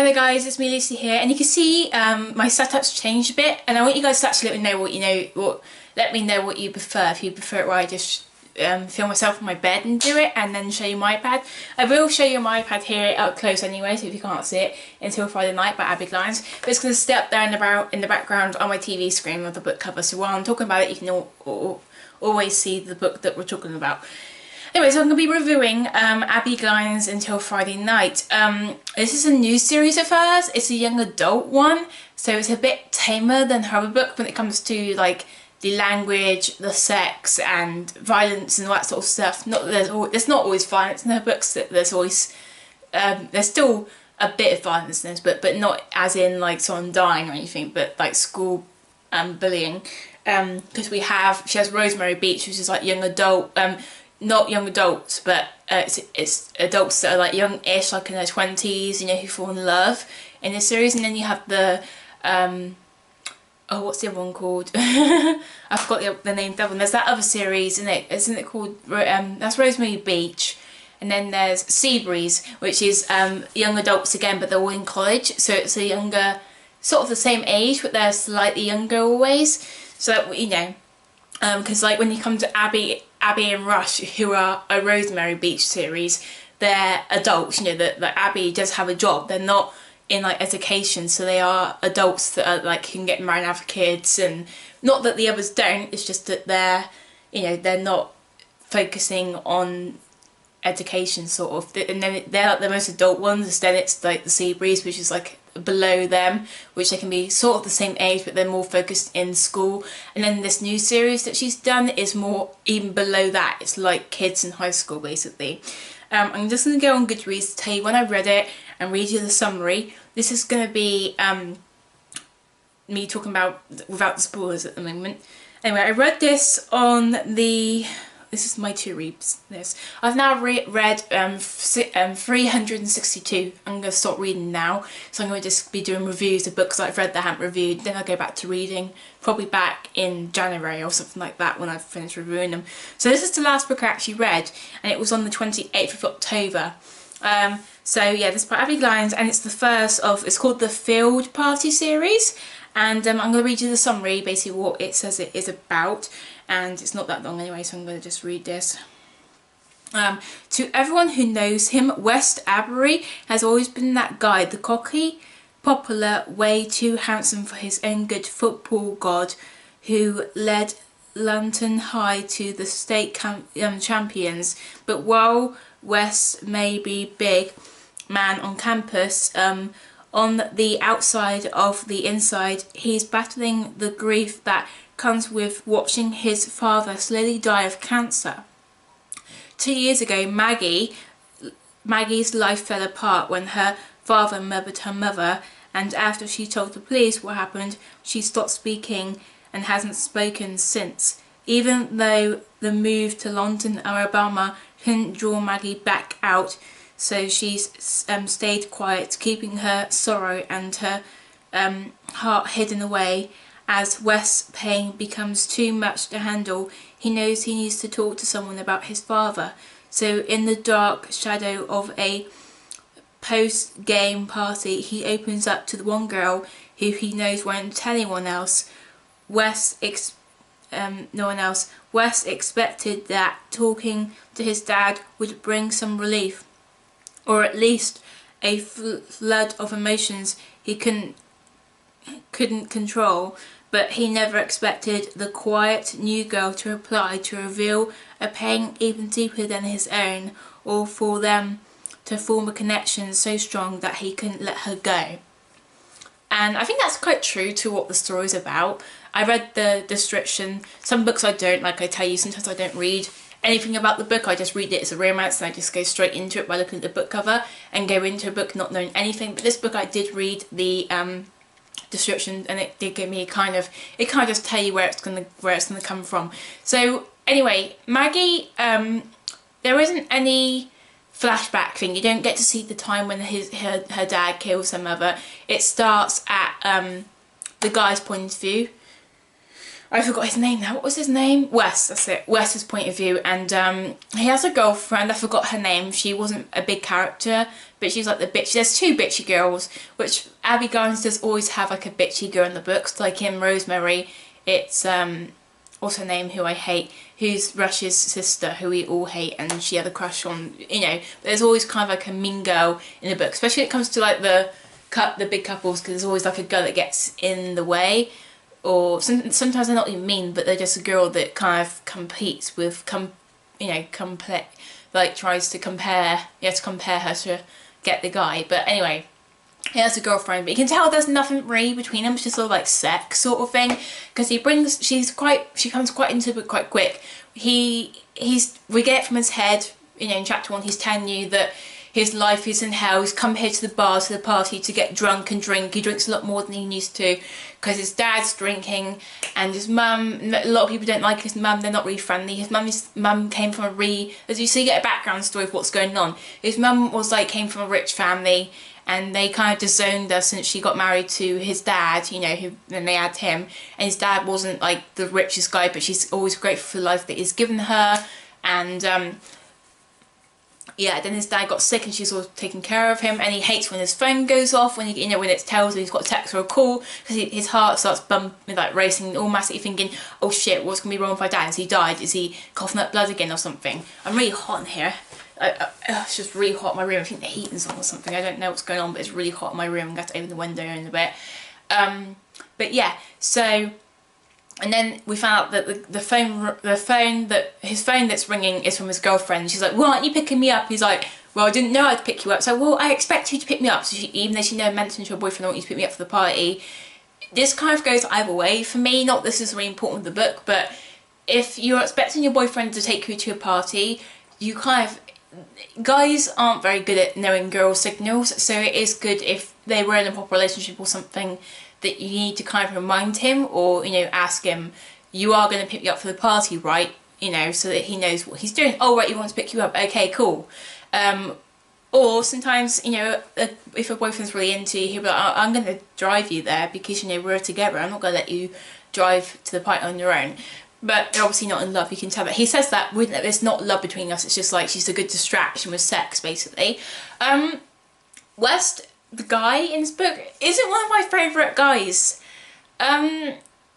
Hello guys, it's me Lucy here, and you can see my setup's changed a bit, and I want you guys to actually let me know what you prefer. If you prefer it where I just film myself on my bed and do it, and then show you my iPad. I will show you my iPad here up close anyway, so if you can't see it, Until Friday Night by Abbi Glines. But it's going to stay up there in the background on my TV screen with the book cover, so while I'm talking about it, you can always see the book that we're talking about. Anyway, so I'm going to be reviewing Abbi Glines Until Friday Night. This is a new series of hers. It's a young adult one, so it's a bit tamer than her other book when it comes to like the language, the sex and violence and all that sort of stuff. There's not always violence in her books. There's always there's still a bit of violence in this book, but not as in like someone dying or anything, but like school bullying. Because she has Rosemary Beach, which is like young adult. Not young adults, but it's adults that are like young-ish, like in their 20s, you know, who fall in love in this series. And then you have the oh, what's the other one called? I forgot the name of the other one. There's that other series, isn't it called that's Rosemary Beach. And then there's Seabreeze, which is young adults again, but they're all in college, so it's a younger, sort of the same age, but they're slightly younger always. So that, you know, because like when you come to Abbi and Rush, who are a Rosemary Beach series, they're adults, you know, that Abbi does have a job. They're not in like education, so they are adults that are like can get married and have kids, and not that the others don't, it's just that they're, you know, they're not focusing on education sort of, and then they're like the most adult ones. Then it's like the Seabreeze, which is like below them, which they can be sort of the same age, but they're more focused in school. And then this new series that she's done is more even below that. It's like kids in high school basically. I'm just going to go on Goodreads to tell you when I read it and read you the summary. This is going to be me talking about without the spoilers at the moment. Anyway, I read this on the... This is my to reads. I've now read 362. I'm going to stop reading now. So I'm going to just be doing reviews of books that I've read that I haven't reviewed. Then I'll go back to reading, probably back in January or something like that when I've finished reviewing them. So this is the last book I actually read, and it was on the 28th of October. So yeah, this is by Abbi Glines, and it's the first of, it's called the Field Party series. And I'm going to read you the summary, basically what it says it is about. And it's not that long anyway, so I'm going to just read this. To everyone who knows him, West Avery has always been that guy, the cocky, popular, way too handsome for his own good football god, who led Lantern High to the state champions. But while West may be big man on campus, on the outside of the inside, he's battling the grief that comes with watching his father slowly die of cancer. 2 years ago, Maggie's life fell apart when her father murdered her mother, and after she told the police what happened, she stopped speaking and hasn't spoken since. Even though the move to London, Alabama couldn't draw Maggie back out, so she's stayed quiet, keeping her sorrow and her heart hidden away. As Wes's pain becomes too much to handle, he knows he needs to talk to someone about his father. So in the dark shadow of a post-game party, he opens up to the one girl who he knows won't tell anyone else. Wes expected that talking to his dad would bring some relief, or at least a flood of emotions he couldn't control. But he never expected the quiet new girl to reply, to reveal a pain even deeper than his own, or for them to form a connection so strong that he couldn't let her go. And I think that's quite true to what the story's about. I read the description. Some books I don't, like I tell you, sometimes I don't read anything about the book. I just read it as a romance, and I just go straight into it by looking at the book cover and go into a book not knowing anything. But this book I did read the description, and it did give me it kind of just tell you where it's gonna come from. So anyway, Maggie, there isn't any flashback thing. You don't get to see the time when her dad kills her mother. It starts at the guy's point of view. I forgot his name now. What was his name? Wes, that's it. Wes's point of view. And he has a girlfriend. I forgot her name. She wasn't a big character, but she's like the bitch. There's two bitchy girls, which Abbi Glines does always have like a bitchy girl in the books. Like in Rosemary, it's what's her name, who I hate, who's Rush's sister, who we all hate, and she had a crush on, you know. But there's always kind of like a mean girl in the book, especially when it comes to like the big couples, because there's always like a girl that gets in the way. Or sometimes they're not even mean, but they're just a girl that kind of competes with, like tries to compare, you have to compare her to get the guy. But anyway, he has a girlfriend, but you can tell there's nothing really between them. It's just sort of like sex sort of thing, because she comes quite into it quite quick. We get it from his head, you know, in chapter 1, he's telling you that his life is in hell. He's come here to the bar, to the party, to get drunk and drink. He drinks a lot more than he used to because his dad's drinking, and his mum, a lot of people don't like his mum. They're not really friendly. His mum came from as you see, you get a background story of what's going on. His mum came from a rich family, and they kind of disowned her since she got married to his dad, you know, then they had him. And his dad wasn't like the richest guy, but she's always grateful for the life that he's given her. And yeah, then his dad got sick and she's always taking care of him, and he hates when his phone goes off, when when it tells him he's got a text or a call, because his heart starts bumping, like racing, all massively thinking, oh shit, what's going to be wrong with my dad? Has he died? Is he coughing up blood again or something? I'm really hot in here. It's just really hot in my room. I think the heating's on or something. I don't know what's going on, but it's really hot in my room. I'm going to have to open the window in a bit. But yeah, so... And then we found out that his phone that's ringing is from his girlfriend. She's like, well, aren't you picking me up? He's like, well, I didn't know I'd pick you up. So, well, I expect you to pick me up. So even though she never mentioned to her boyfriend, I want you to pick me up for the party. This kind of goes either way for me. Not this is really important with the book, but if you're expecting your boyfriend to take you to a party, you kind of... Guys aren't very good at knowing girl signals, so it is good if they were in a proper relationship or something, that you need to kind of remind him, or, you know, ask him, you are going to pick me up for the party, right? You know, so that he knows what he's doing. Oh, right, he wants to pick you up. Okay, cool. Or sometimes, you know, if a boyfriend's really into you, he'll be like, oh, I'm going to drive you there because, you know, we're together. I'm not going to let you drive to the party on your own. But they're obviously not in love, you can tell that. He says that there's not love between us, it's just like she's a good distraction with sex, basically. West, the guy in this book, isn't one of my favourite guys.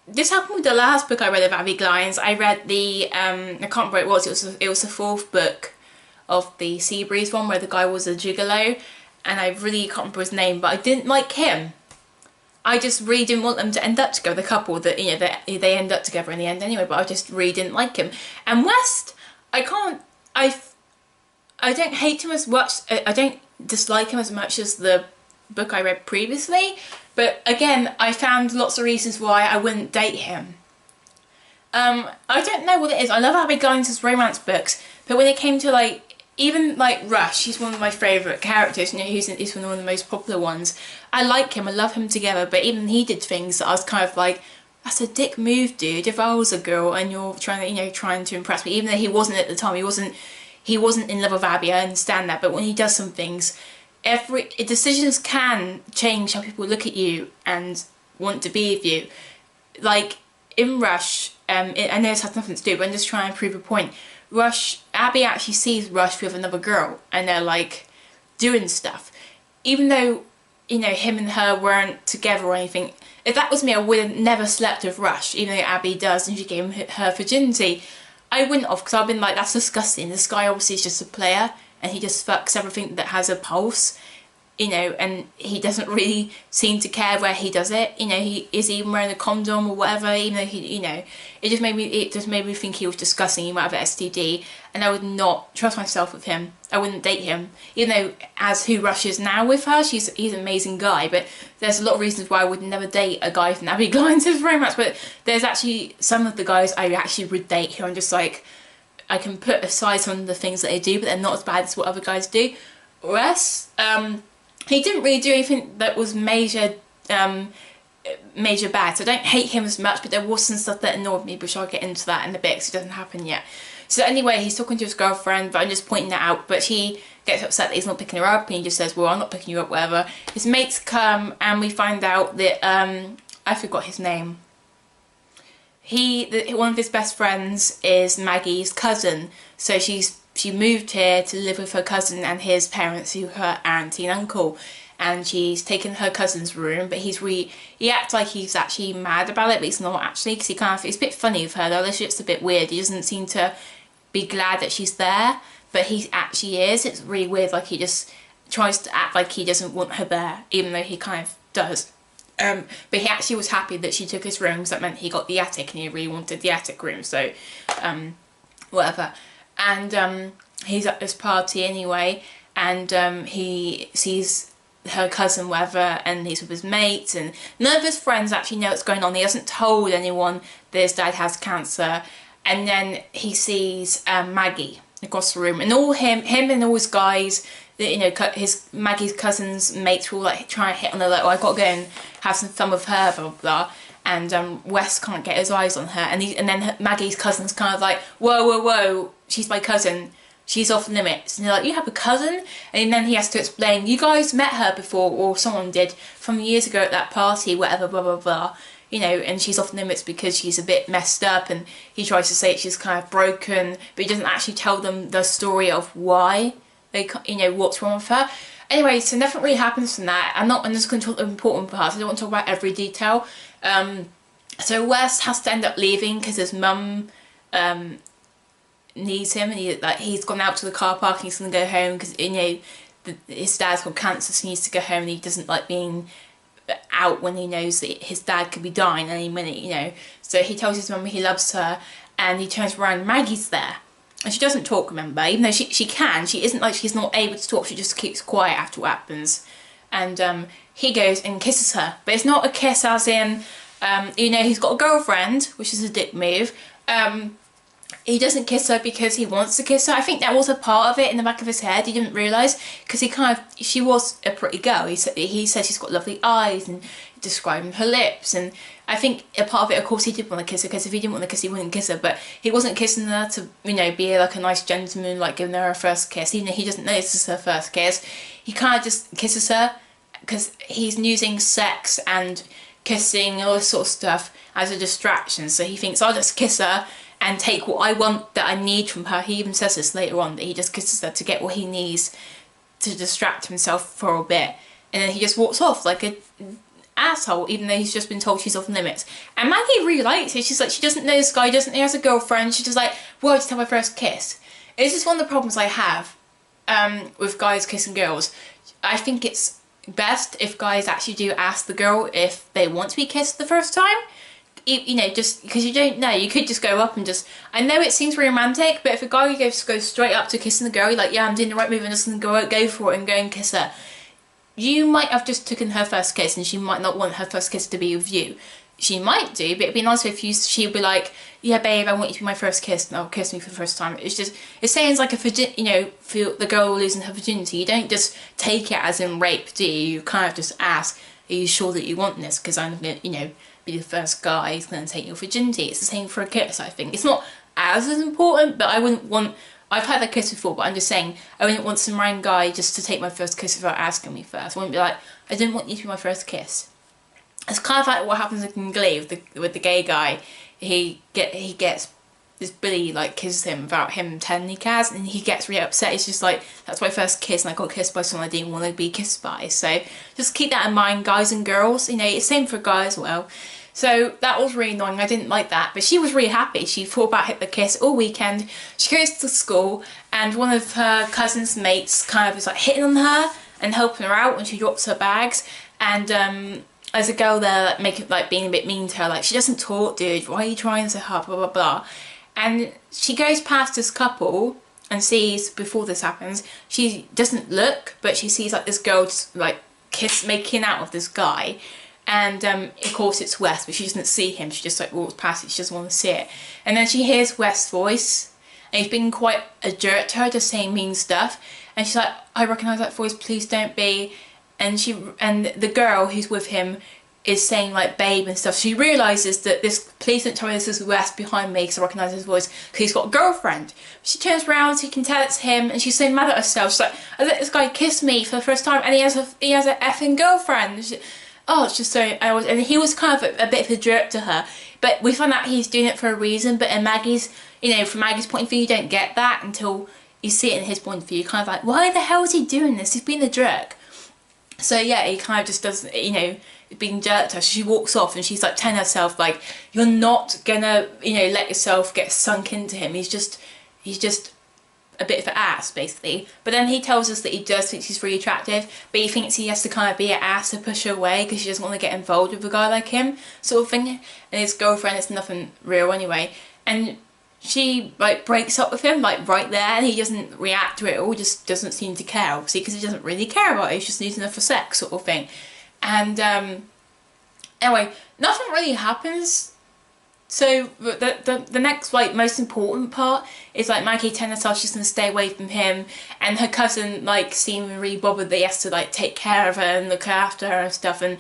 This happened with the last book I read of Abbi Glines. I read the, I can't remember what it was. It was the 4th book of the Seabreeze one, where the guy was a gigolo, and I really can't remember his name, but I didn't like him. I just really didn't want them to end up together, the couple that, you know, they end up together in the end anyway, but I just really didn't like him. And West, I don't hate him as much, I don't dislike him as much as the book I read previously, but again, I found lots of reasons why I wouldn't date him. I don't know what it is. I love Abbi Glines' romance books, but when it came to like, even like Rush, he's one of my favourite characters, you know, he's one of the most popular ones. I like him, I love him together, but even he did things that I was kind of like, that's a dick move, dude. If I was a girl and you're trying to impress me, even though he wasn't at the time, he wasn't in love with Abbi, I understand that, but when he does some things, decisions can change how people look at you and want to be with you. Like in Rush, I know this has nothing to do, but I'm just trying to prove a point. Abbi actually sees Rush with another girl, and they're like doing stuff, even though, you know, him and her weren't together or anything. If that was me, I would have never slept with Rush, even though Abbi does, and she gave him her virginity. I wouldn't have, because I've been like, that's disgusting. This guy obviously is just a player, and he just fucks everything that has a pulse, you know, and he doesn't really seem to care where he does it. You know, he is even wearing a condom or whatever, even though he, you know, it just made me think he was disgusting. He might have an STD, and I would not trust myself with him. I wouldn't date him, even though as who Rush is now with her, he's an amazing guy. But there's a lot of reasons why I would never date a guy from Abbi Glines' romance. But there's actually some of the guys I actually would date who I'm just like, I can put aside some of the things that they do, but they're not as bad as what other guys do. Wes, he didn't really do anything that was major bad, so I don't hate him as much, but there was some stuff that annoyed me, which I'll get into that in a bit, because it doesn't happen yet. So anyway, he's talking to his girlfriend, but I'm just pointing that out, but he gets upset that he's not picking her up, and he just says, well, I'm not picking you up, whatever. His mates come, and we find out that, I forgot his name. one of his best friends is Maggie's cousin, so she moved here to live with her cousin and his parents, who are her auntie and uncle, and she's taken her cousin's room, but he acts like he's actually mad about it, but he's not actually, because it's a bit funny with her, the relationship's a bit weird, he doesn't seem to be glad that she's there, but he actually is. It's really weird, like he just tries to act like he doesn't want her there, even though he kind of does. But he actually was happy that she took his room, because that meant he got the attic, and he really wanted the attic room, so whatever. And he's at this party anyway, and he sees her cousin, whatever, and he's with his mates, and none of his friends actually know what's going on. He hasn't told anyone that his dad has cancer. And then he sees Maggie across the room, and all him and all his guys, you know, Maggie's cousin's mates were all like trying to hit on her, like, oh, I've got to go and have some fun with her, blah blah blah. And Wes can't get his eyes on her, and then Maggie's cousin's kind of like, whoa, she's my cousin, she's off limits. And they're like, you have a cousin? And then he has to explain, you guys met her before, or someone did, from years ago at that party, whatever, blah blah blah. You know, and she's off limits because she's a bit messed up, and he tries to say she's kind of broken, but he doesn't actually tell them the story of why they, you know, what's wrong with her. Anyway, so nothing really happens from that. I'm just going to talk the important parts. I don't want to talk about every detail. So Wes has to end up leaving because his mum needs him, and he's gone out to the car park and he's going to go home because, you know, his dad's got cancer, so he needs to go home, and he doesn't like being out when he knows that his dad could be dying any minute, you know. So he tells his mum he loves her, and he turns around, Maggie's there, and she doesn't talk, remember, even though she can, she isn't like she's not able to talk, she just keeps quiet after what happens. And he goes and kisses her, but it's not a kiss as in, you know, he's got a girlfriend, which is a dick move. He doesn't kiss her because he wants to kiss her. I think that was a part of it in the back of his head. He didn't realise, because she was a pretty girl. He said she's got lovely eyes and describing her lips. And I think a part of it, of course, he did want to kiss her, because if he didn't want to kiss her, he wouldn't kiss her. But he wasn't kissing her to, you know, be like a nice gentleman, like giving her first kiss. Even though he doesn't know this is her first kiss, he kind of just kisses her because he's using sex and kissing and all this sort of stuff as a distraction. So he thinks, I'll just kiss her and take what I want, that I need from her. He even says this later on, that he just kisses her to get what he needs to distract himself for a bit. And then he just walks off like an asshole, even though he's just been told she's off limits. And Maggie really likes it. She's like, she doesn't know this guy, he has a girlfriend. She's just like, well, I just had my first kiss. This is one of the problems I have with guys kissing girls. I think it's best if guys actually do ask the girl if they want to be kissed the first time. You know, just because you don't know, you could just go up and just, I know it seems romantic, but if a guy goes straight up to kissing the girl, you're like, yeah, I'm doing the right move, I'm just going to go for it and go and kiss her. You might have just taken her first kiss, and she might not want her first kiss to be with you. She might do, but it'd be nice if she'd be like, yeah, babe, I want you to be my first kiss, no, kiss me for the first time. It's just, it sounds like you know, for the girl losing her virginity. You don't just take it as in rape, do you? You kind of just ask, are you sure that you want this? Because I'm going to, you know, be the first guy who's going to take your virginity. It's the same for a kiss, I think. It's not as important, but I wouldn't want, I've had a kiss before, but I'm just saying, I wouldn't want some random guy just to take my first kiss without asking me first. I wouldn't be like, I didn't want you to be my first kiss. It's kind of like what happens in Glee with the gay guy. He gets this Billy like kisses him without him telling he cares, and he gets really upset. He's just like, that's my first kiss, and I got kissed by someone I didn't want to be kissed by. So just keep that in mind, guys and girls. You know, it's the same for guys as well. So that was really annoying. I didn't like that, but she was really happy. She thought about hit the kiss all weekend. She goes to school, and one of her cousin's mates kind of is like hitting on her and helping her out when she drops her bags. And there's a girl there like being a bit mean to her, like, she doesn't talk, dude. Why are you trying so hard? Blah blah blah. And she goes past this couple and sees, before this happens, she doesn't look, but she sees like this girl just like making out with this guy. And of course it's Wes, but she doesn't see him. She just like walks past it. She doesn't want to see it. And then she hears Wes' voice, and he's been quite a jerk to her, just saying mean stuff. And she's like, I recognise that voice, please don't be. And the girl who's with him is saying like babe and stuff. She realises that please don't tell me this is Wes behind me, because I recognise his voice, because he's got a girlfriend. She turns around, so you can tell it's him, and she's so mad at herself. She's like, I let this guy kiss me for the first time, and he has a effing girlfriend. oh, it's just so, and he was kind of a bit of a jerk to her, but we found out he's doing it for a reason. But in Maggie's, you know, from Maggie's point of view, you don't get that until you see it in his point of view. You're kind of like, why the hell is he doing this? He's being a jerk. So yeah, he kind of just does, you know, being jerked to her. So she walks off and she's like telling herself, like, you're not gonna, you know, let yourself get sunk into him. He's just a bit of an ass, basically. But then he tells us that he does think she's really attractive, but he thinks he has to kind of be an ass to push her away because she doesn't want to get involved with a guy like him, sort of thing. And his girlfriend is nothing real anyway. And she like breaks up with him like right there, and he doesn't react to it at all, just doesn't seem to care, obviously, because he doesn't really care about it. He's just using her for sex, sort of thing. And anyway, nothing really happens. So the next, like, most important part is, like, Maggie telling herself she's going to stay away from him, and her cousin, like, seeming really bothered that he has to, like, take care of her and look after her and stuff. And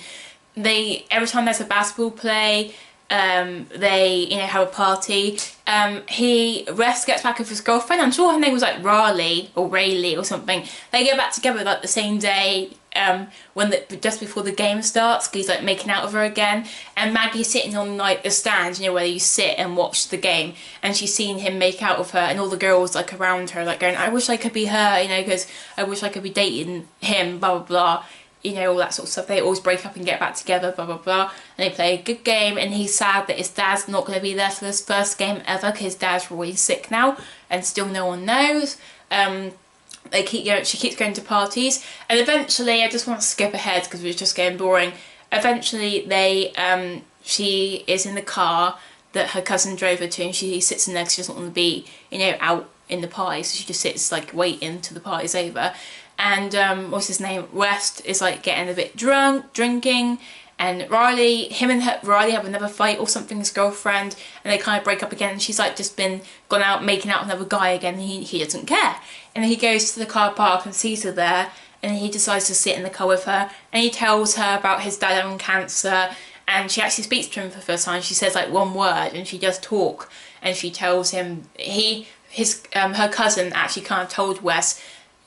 they, every time there's a basketball play, they, you know, have a party. Wes gets back with his girlfriend. I'm sure her name was, like, Riley or Rayleigh or something. They get back together, like, the same day, just before the game starts, because he's like making out with her again. And Maggie's sitting on like the stand, you know, where you sit and watch the game, and she's seen him make out with her, and all the girls like around her like going, I wish I could be her, you know, because I wish I could be dating him, blah blah blah, you know, all that sort of stuff. They always break up and get back together, blah blah blah, and they play a good game. And he's sad that his dad's not going to be there for this first game ever, because his dad's really sick now, and still no one knows. They keep, you know, she keeps going to parties, and eventually, I just want to skip ahead because it was just getting boring. Eventually, she is in the car that her cousin drove her to, and she sits in there because she doesn't want to be, you know, out in the party, so she just sits like waiting till the party's over. And what's his name? West is like getting a bit drunk, drinking. And Riley have another fight or something, his girlfriend, and they kind of break up again. And she's like just gone out making out with another guy again, and he doesn't care. And then he goes to the car park and sees her there, and he decides to sit in the car with her, and he tells her about his dad having cancer, and she actually speaks to him for the first time. She says like one word, and she does talk, and she tells him her cousin actually kind of told Wes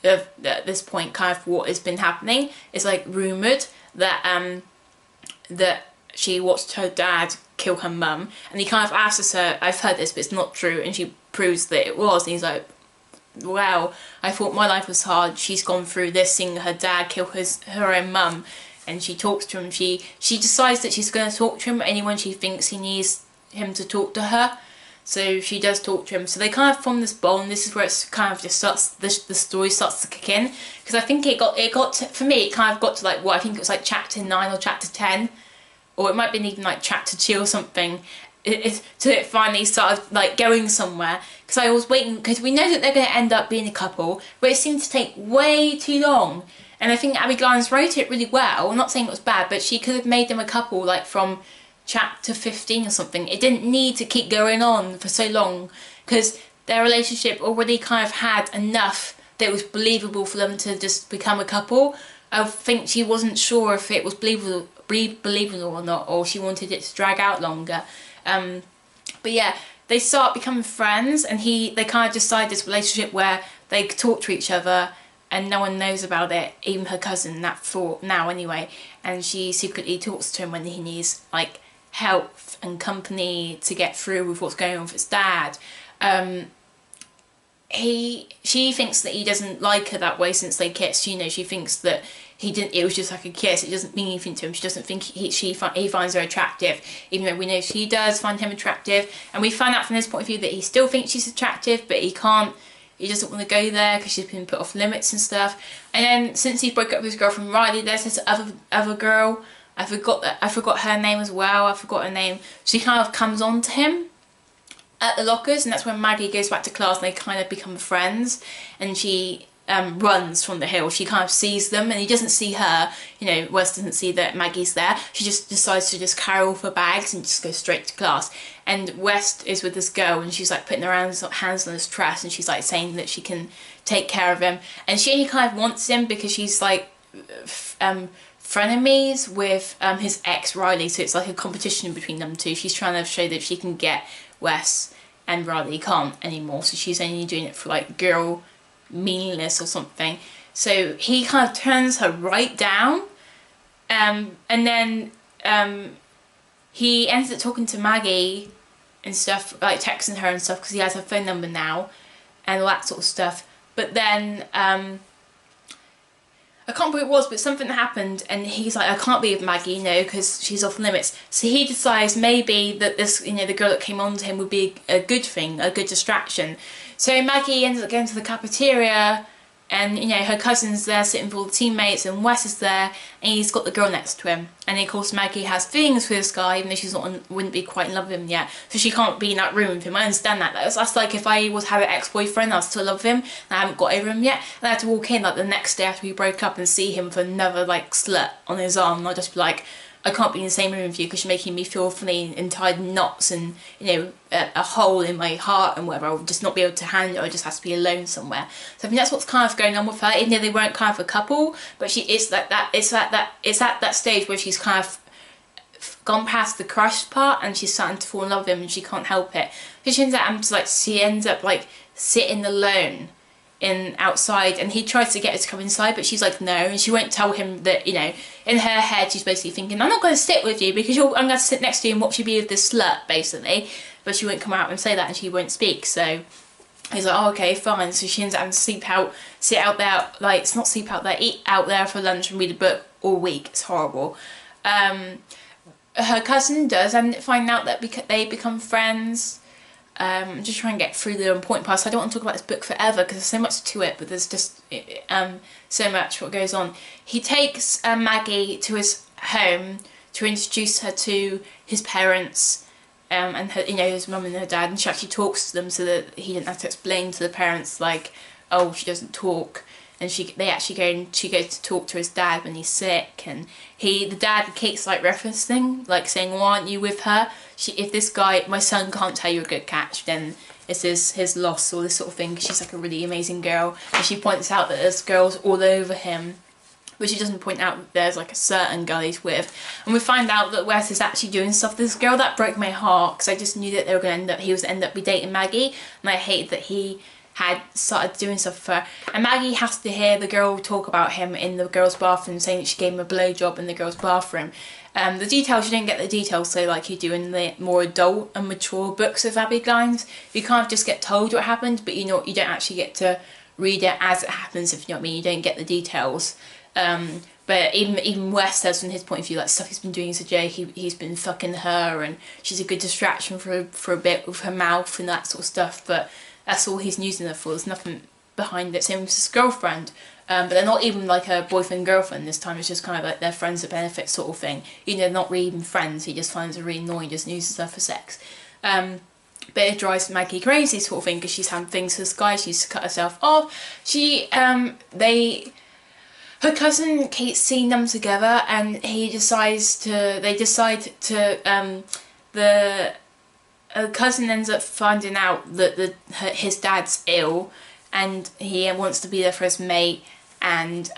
at this point kind of what has been happening. It's like rumoured that she watched her dad kill her mum, and he kind of asks her, I've heard this but it's not true, and she proves that it was, and he's like, wow, I thought my life was hard, she's gone through this, seeing her dad kill her own mum. And she talks to him, she decides that she's going to talk to him only when she thinks he needs him to talk to her. So she does talk to him. So they kind of form this bond. This is where it's kind of just starts, the story starts to kick in. Because I think it got to, for me, it kind of got to like, what, I think it was like chapter 9 or chapter 10. Or it might be even like chapter 2 or something. To it finally started like going somewhere. Because I was waiting, because we know that they're going to end up being a couple. But it seemed to take way too long. And I think Abbi Glines wrote it really well. I'm not saying it was bad, but she could have made them a couple like from chapter 15 or something. It didn't need to keep going on for so long, because their relationship already kind of had enough that it was believable for them to just become a couple. I think she wasn't sure if it was believable or not, or she wanted it to drag out longer. But yeah, they start becoming friends, and they kind of decide this relationship where they talk to each other and no one knows about it, even her cousin, that thought now anyway. And she secretly talks to him when he needs like help and company to get through with what's going on with his dad. She thinks that he doesn't like her that way since they kissed. You know, she thinks that it was just like a kiss. It doesn't mean anything to him. She doesn't think he finds her attractive, even though we know she does find him attractive. And we find out from his point of view that he still thinks she's attractive, but he doesn't want to go there because she's been put off limits and stuff. And then since he broke up with his girlfriend Riley, there's this other girl. I forgot her name as well. I forgot her name. She kind of comes on to him at the lockers, and that's when Maggie goes back to class and they kind of become friends. And she runs from the hill. She kind of sees them, and he doesn't see her. You know, Wes doesn't see that Maggie's there. She just decides to just carry off her bags and just go straight to class. And West is with this girl, and she's like putting her hands on his chest, and she's like saying that she can take care of him. And she only kind of wants him because she's like frenemies with his ex Riley, so it's like a competition between them two. She's trying to show that she can get Wes, and Riley can't anymore, so she's only doing it for like girl meanness or something. So he kind of turns her right down, And then he ends up talking to Maggie and stuff, like texting her and stuff, because he has her phone number now and all that sort of stuff. But then I can't remember what it was, but something happened, and he's like, I can't be with Maggie, you know, because she's off limits. So he decides maybe that this, you know, the girl that came on to him would be a good thing, a good distraction. So Maggie ends up going to the cafeteria, and, you know, her cousin's there sitting with all the teammates, and Wes is there, and he's got the girl next to him. And of course Maggie has feelings for this guy, even though she's not wouldn't be quite in love with him yet, so she can't be in that room with him. I understand that. That's like if I was having an ex-boyfriend, I still love him, and I haven't got over him yet, and I had to walk in like the next day after we broke up and see him with another like slut on his arm, and I'd just be like, I can't be in the same room with you because you're making me feel funny and tied in knots and, you know, a hole in my heart and whatever. I'll just not be able to handle it. I just have to be alone somewhere. So I think that's what's kind of going on with her, even though they weren't kind of a couple. But she is it's at that stage where she's kind of gone past the crush part and she's starting to fall in love with him and she can't help it. So she ends up like sitting alone outside, and he tries to get her to come inside, but she's like no, and she won't tell him that, you know, in her head she's basically thinking, I'm not going to sit with you because I'm going to sit next to you and watch you be with this slut, basically. But she won't come out and say that, and she won't speak. So he's like, oh, okay, fine. So she ends up having to sit out there, like, it's not sleep out there, eat out there for lunch and read a book all week. It's horrible. Her cousin does and find out that they become friends. I'm just trying to get through the important parts. I don't want to talk about this book forever because there's so much to it, but there's just so much what goes on. He takes Maggie to his home to introduce her to his parents and her, you know, his mum and her dad, and she actually talks to them so that he didn't have to explain to the parents like, oh, she doesn't talk. And she goes to talk to his dad when he's sick, and the dad keeps like referencing, like saying, why aren't you with her? If this guy, my son, can't tell you a good catch, then it's his loss, or this sort of thing, because she's like a really amazing girl. And she points out that there's girls all over him, but she doesn't point out that there's like a certain girl he's with. And we find out that Wes is actually doing stuff with this girl. That broke my heart, because I just knew that he was end up be dating Maggie, and I hate that he had started doing stuff for her. And Maggie has to hear the girl talk about him in the girl's bathroom, saying that she gave him a blowjob in the girl's bathroom. The details, you don't get the details, so like you do in the more adult and mature books of Abbi Glines. You can't just get told what happened, but you don't actually get to read it as it happens, if you know what I mean. You don't get the details. But even Wes says from his point of view, like stuff he's been doing to Jay, he's been fucking her, and she's a good distraction for a bit with her mouth and that sort of stuff, but that's all he's using her for. There's nothing behind it. Same with his girlfriend. But they're not even like a boyfriend-girlfriend this time. It's just kind of like they're friends of benefit sort of thing. You know, they're not really even friends. He just finds her really annoying, just uses her for sex. But it drives Maggie crazy sort of thing, because she's having things with this guy. She used to cut herself off. Her cousin keeps seeing them together, and they decide to, her cousin ends up finding out that his dad's ill, and he wants to be there for his mate, and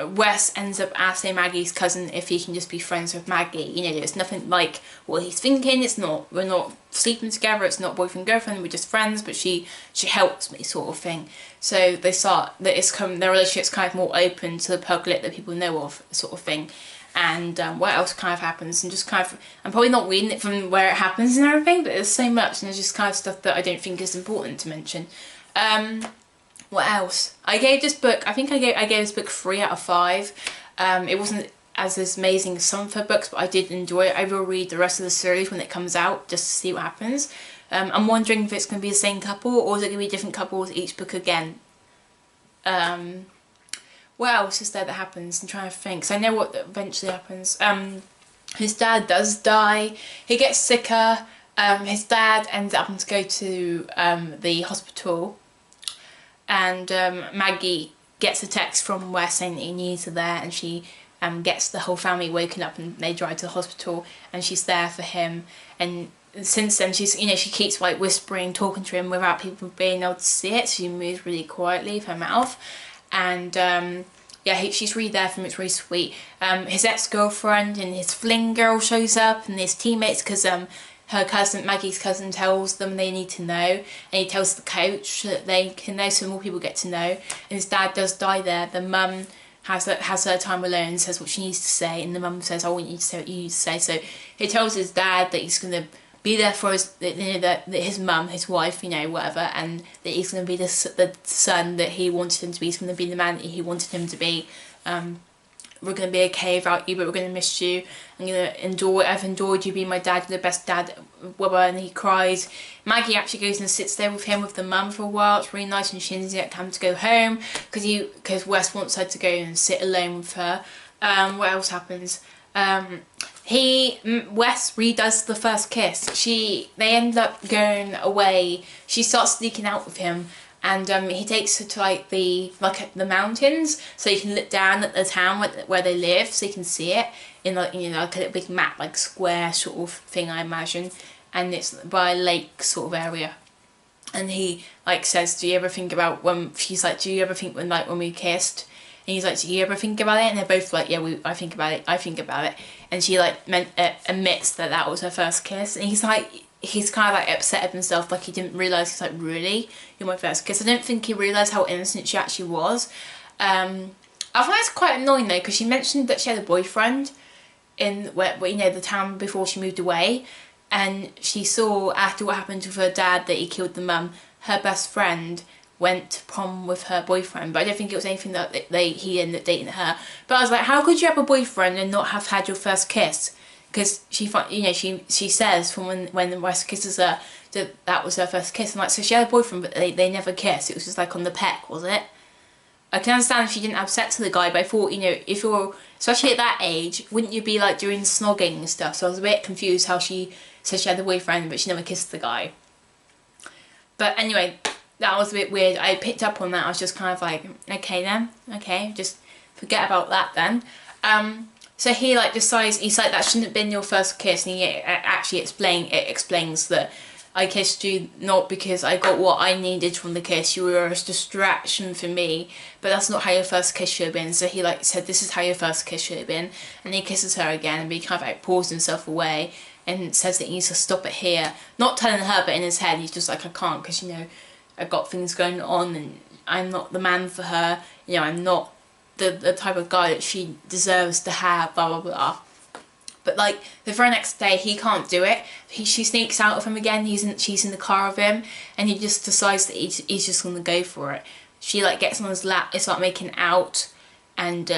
Wes ends up asking Maggie's cousin if he can just be friends with Maggie. You know, it's nothing like what he's thinking. We're not sleeping together. It's not boyfriend girlfriend. We're just friends. But she helps me, sort of thing. So their relationship's kind of more open to the public that people know of, sort of thing. And what else kind of happens, and just kind of, I'm probably not reading it from where it happens and everything, but there's so much, and there's just kind of stuff that I don't think is important to mention. What else? I gave this book, I think I gave this book 3 out of 5. It wasn't as amazing as some of her books, but I did enjoy it. I will read the rest of the series when it comes out, just to see what happens. I'm wondering if it's going to be the same couple, or is it going to be different couples each book again. What else is there that happens? I'm trying to think, because I know what eventually happens. His dad does die. He gets sicker. His dad ends up having to go to the hospital, and Maggie gets a text from Wes saying that he needs her there, and she gets the whole family waking up, and they drive to the hospital, and she's there for him. And since then, she keeps like whispering, talking to him without people being able to see it. So she moves really quietly with her mouth. And yeah, she's really there for him. It's really sweet. His ex-girlfriend and his fling girl shows up, and his teammates, because Maggie's cousin tells them they need to know, and he tells the coach that they can know, so more people get to know. And his dad does die there. The mum has her time alone, says what she needs to say, and the mum says, I want you to say what you need to say. So he tells his dad that he's going to be there for his, that his mum, his wife, whatever, and that he's going to be the son that he wanted him to be. He's going to be the man that he wanted him to be. We're going to be okay without you, but we're going to miss you. I'm going to endure what I've endured. You being my dad, you're the best dad, and he cries. Maggie actually goes and sits there with him, with the mum, for a while. It's really nice, and she ends up having to go home because Wes wants her to go and sit alone with her. What else happens? Wes redoes the first kiss. They end up going away. She starts sneaking out with him, and he takes her to the mountains, so you can look down at the town where they live, so you can see it in like a big map, like square sort of thing, I imagine, and it's by a lake sort of area. And he says, do you ever think about when, she's like, do you ever think when we kissed? And he's like, do you ever think about it? And they're both like, yeah, I think about it. And she admits that was her first kiss. And he's kind of upset at himself, like he didn't realise. He's like, really? You're my first kiss? I don't think he realised how innocent she actually was. I find it's quite annoying though, because she mentioned that she had a boyfriend in the town before she moved away. And she saw, after what happened with her dad, that he killed the mum, her best friend went to prom with her boyfriend, but I don't think it was anything that he ended up dating her. But I was like, how could you have a boyfriend and not have had your first kiss? Because she says from when Wes kisses her that was her first kiss. I'm like, so she had a boyfriend, but they never kissed. It was just on the peck, was it? I can understand if she didn't have sex with the guy, but I thought, if you're, especially at that age, wouldn't you be doing snogging and stuff? So I was a bit confused how she said she had a boyfriend, but she never kissed the guy. But anyway, that was a bit weird. I picked up on that. I was just kind of like, okay then, okay, just forget about that then. So he decides, he's like, that shouldn't have been your first kiss, and he actually explains that I kissed you not because I got what I needed from the kiss. You were a distraction for me, but that's not how your first kiss should have been. So he said, this is how your first kiss should have been, and he kisses her again, and he kind of pulls himself away and says that he needs to stop it here. Not telling her, but in his head, he's just like, I can't, because I've got things going on, and I'm not the man for her. I'm not the type of guy that she deserves to have, blah blah blah. But the very next day, he can't do it. She sneaks out of him again. She's in the car with him, and he just decides that he's just gonna go for it. She gets on his lap. They start making out, and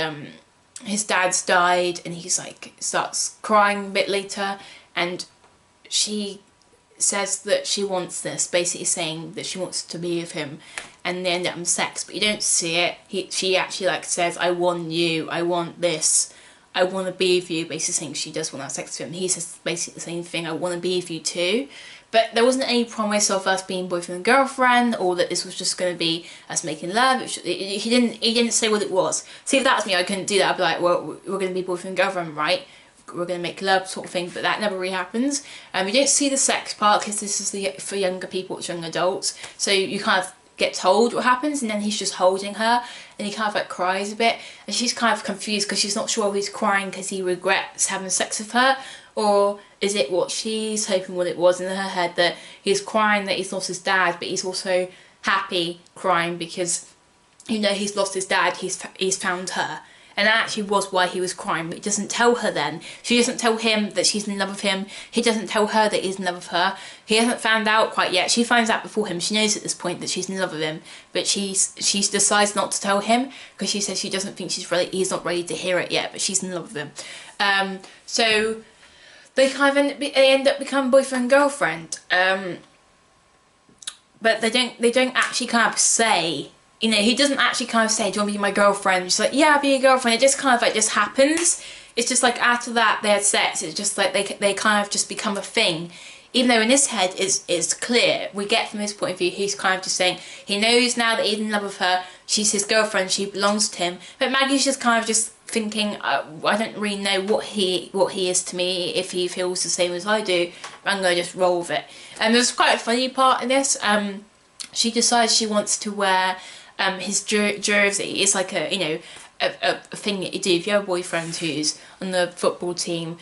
his dad's died, and he's starts crying a bit later, and she says that she wants this, basically saying that she wants to be with him, and they end up in sex, but you don't see it. She actually says, I want you, I want this, I want to be with you, basically saying she does want to have sex with him. He says basically the same thing, I want to be with you too. But there wasn't any promise of us being boyfriend and girlfriend, or that this was just going to be us making love. He didn't say what it was. See, if that was me, I couldn't do that. I'd be like, well, we're going to be boyfriend and girlfriend, right? We're going to make love sort of thing, but that never really happens. You don't see the sex part, because this is for younger people, it's young adults, so you kind of get told what happens, and then he's just holding her, and he kind of cries a bit, and she's kind of confused because she's not sure if he's crying because he regrets having sex with her, or is it what she's hoping what it was in her head, that he's crying that he's lost his dad, but he's also happy crying because he's lost his dad, he's found her. And that actually was why he was crying, but he doesn't tell her then. She doesn't tell him that she's in love with him. He doesn't tell her that he's in love with her. He hasn't found out quite yet. She finds out before him. She knows at this point that she's in love with him, but she decides not to tell him, because she says she doesn't think he's not ready to hear it yet, but she's in love with him. So they end up becoming boyfriend and girlfriend. But they don't actually kind of say, he doesn't actually kind of say, do you want to be my girlfriend? She's like, yeah, I'll be your girlfriend. It just kind of just happens. It's just after that they had sex, it's just they kind of just become a thing. Even though in his head it's clear, we get from his point of view, he's kind of just saying, he knows now that he's in love with her, she's his girlfriend, she belongs to him. But Maggie's just kind of just thinking, I don't really know what he is to me, if he feels the same as I do, I'm going to just roll with it. And there's quite a funny part in this. She decides she wants to wear his jersey. It's like a thing that you do if you have a boyfriend who's on the football team,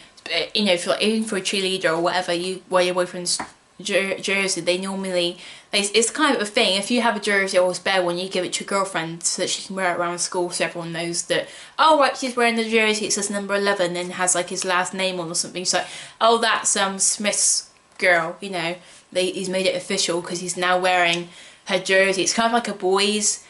even for a cheerleader or whatever, you wear your boyfriend's jersey, they normally, it's kind of a thing. If you have a jersey or a spare one, you give it to your girlfriend so that she can wear it around school, so everyone knows that, oh right, she's wearing the jersey, it says number 11 and has like his last name on or something. It's like, oh, that's Smith's girl, you know. He's made it official because he's now wearing her jersey. It's kind of like a boy's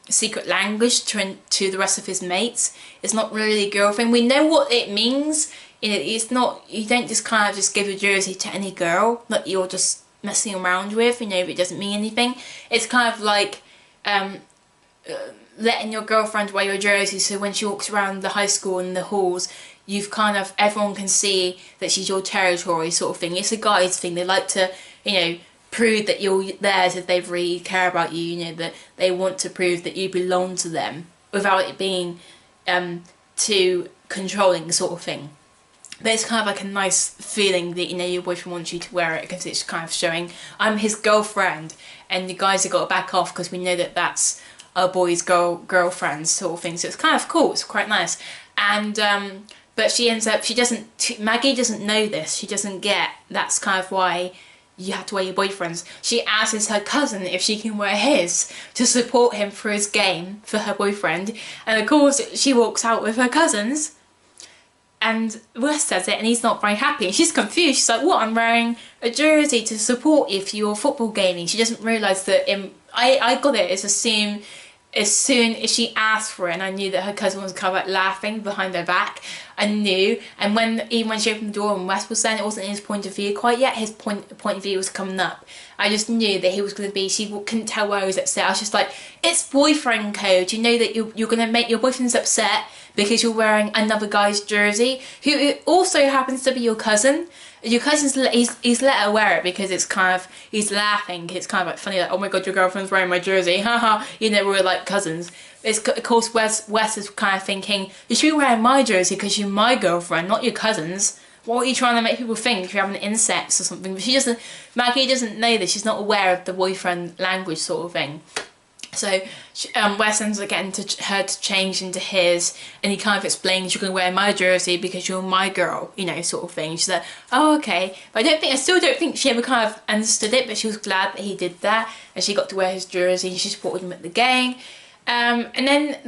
secret language to the rest of his mates. It's not really a girlfriend. We know what it means. You know, it's not, you don't just kind of just give your jersey to any girl that you're just messing around with, you know, if it doesn't mean anything. It's kind of like letting your girlfriend wear your jersey so when she walks around the high school and the halls, you've kind of, everyone can see that she's your territory sort of thing. It's a guy's thing. They like to, you know, prove that you're theirs if they really care about you, you know, that they want to prove that you belong to them without it being too controlling sort of thing. But it's kind of like a nice feeling that, you know, your boyfriend wants you to wear it because it's kind of showing, I'm his girlfriend, and the guys have got to back off because we know that that's a boy's girlfriend sort of thing. So it's kind of cool, it's quite nice. And but she ends up, Maggie doesn't know this, she doesn't get, that's kind of why you have to wear your boyfriend's. She asks her cousin if she can wear his to support him for his game for her boyfriend, and of course she walks out with her cousins. And Wes says it and he's not very happy. And she's confused. She's like, what? I'm wearing a jersey to support you for your football gaming. She doesn't realise that I got it as soon as she asked for it, and I knew that her cousin was kind of like laughing behind her back. I knew. And even when she opened the door and Wes was saying it wasn't his point of view quite yet, his point of view was coming up. I just knew that he was going to be, she couldn't tell why he was upset. I was just like, it's boyfriend code. You know that you're going to make your boyfriend's upset because you're wearing another guy's jersey, who also happens to be your cousin. Your cousin's, he's let her wear it because it's kind of, he's laughing, it's kind of like funny, like, oh my god, your girlfriend's wearing my jersey, haha, you know, we're like cousins. It's, of course, Wes is kind of thinking, you should be wearing my jersey because you're my girlfriend, not your cousin's. What are you trying to make people think? You're having insects or something? But Maggie doesn't know this, she's not aware of the boyfriend language sort of thing. So Wes ends up getting her to change into his, and he kind of explains, you're going to wear my jersey because you're my girl, you know, sort of thing. She's like, oh, okay. But I still don't think she ever kind of understood it, but she was glad that he did that, and she got to wear his jersey, and she supported him at the game. And then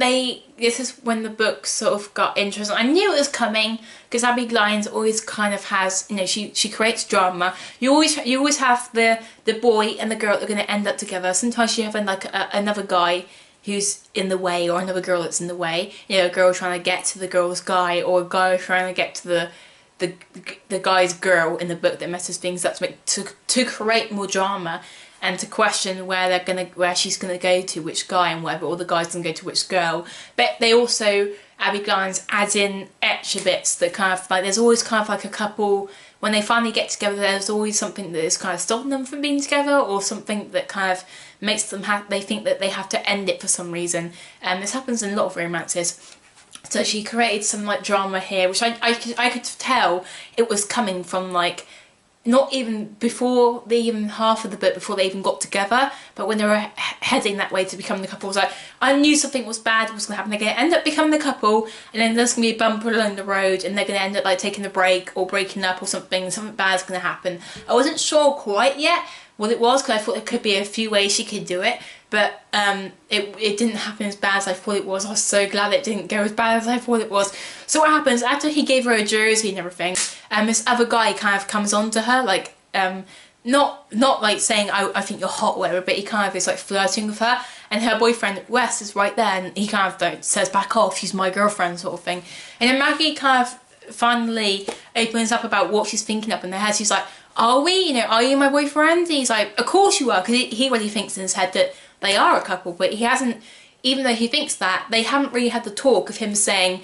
this is when the book sort of got interesting. I knew it was coming because Abbi Glines always kind of has, you know, she creates drama. You always have the boy and the girl that are going to end up together. Sometimes you have like another guy who's in the way, or another girl that's in the way. You know, a girl trying to get to the girl's guy, or a guy trying to get to the guy's girl in the book that messes things up to create more drama. And to question where she's gonna go to, which guy and whatever, or the guy's gonna go to which girl. But they also, Abbi Glines adds in extra bits that kind of like, there's always kind of like a couple, when they finally get together, there's always something that is kind of stopping them from being together, or something that kind of makes them they think that they have to end it for some reason. And this happens in a lot of romances. So she created some like drama here, which I could tell it was coming from like, not even before half of the book, before they even got together, but when they were heading that way to become the couple, I knew something was bad was going to happen. They're going to end up becoming the couple, and then there's going to be a bumper along the road, and they're going to end up like taking a break or breaking up or something bad's going to happen. I wasn't sure quite yet what it was, because I thought there could be a few ways she could do it, but it didn't happen as bad as I thought it was. I was so glad it didn't go as bad as I thought it was. So what happens, after he gave her a jersey and everything, this other guy kind of comes on to her, like, not like saying, I think you're hot or whatever, but he kind of is like flirting with her, and her boyfriend Wes is right there, and he kind of like says, back off, she's my girlfriend sort of thing. And then Maggie kind of finally opens up about what she's thinking up in her head. She's like, are we, you know, are you my boyfriend? And he's like, of course you are, because he already thinks in his head that they are a couple, but he hasn't, even though he thinks that, they haven't really had the talk of him saying,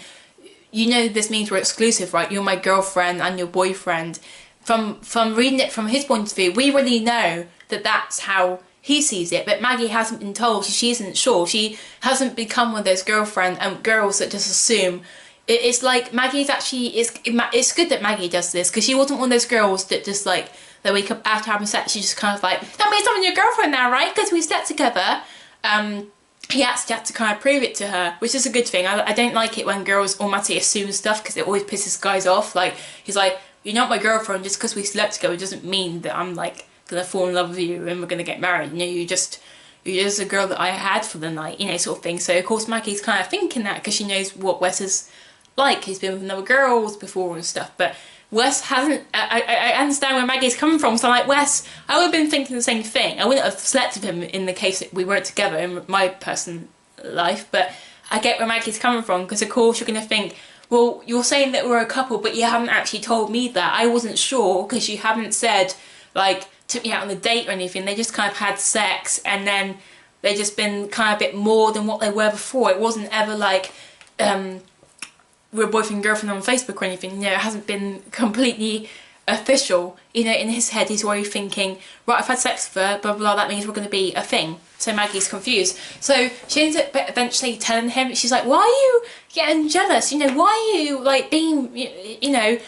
you know, this means we're exclusive, right? You're my girlfriend and your boyfriend. From reading it from his point of view, we really know that that's how he sees it, but Maggie hasn't been told, she isn't sure. She hasn't become one of those girls that just assume. It's like Maggie's actually, it's good that Maggie does this, because she wasn't one of those girls that just like, they wake up after having sex, she's just kind of like, that means I'm your girlfriend now, right? Because we slept together. He actually had to kind of prove it to her, which is a good thing. I don't like it when girls automatically assume stuff, because it always pisses guys off. Like, he's like, you're not my girlfriend. Just because we slept together doesn't mean that I'm like gonna fall in love with you and we're gonna get married. You know, you're just a girl that I had for the night, you know, sort of thing. So of course Maggie's kind of thinking that because she knows what Wes is like. He's been with other girls before and stuff, but Wes hasn't. I understand where Maggie's coming from. So I'm like, Wes, I would have been thinking the same thing. I wouldn't have slept with him in the case that we weren't together in my personal life, but I get where Maggie's coming from, because of course you're going to think, well, you're saying that we're a couple, but you haven't actually told me that. I wasn't sure because you haven't said, like, took me out on a date or anything. They just kind of had sex, and then they just been kind of a bit more than what they were before. It wasn't ever like we're boyfriend and girlfriend on Facebook or anything. You know, it hasn't been completely official. You know, in his head he's already thinking, right, I've had sex with her, blah blah blah, that means we're going to be a thing. So Maggie's confused. So she ends up eventually telling him, she's like, why are you getting jealous? You know, why are you like being, you know,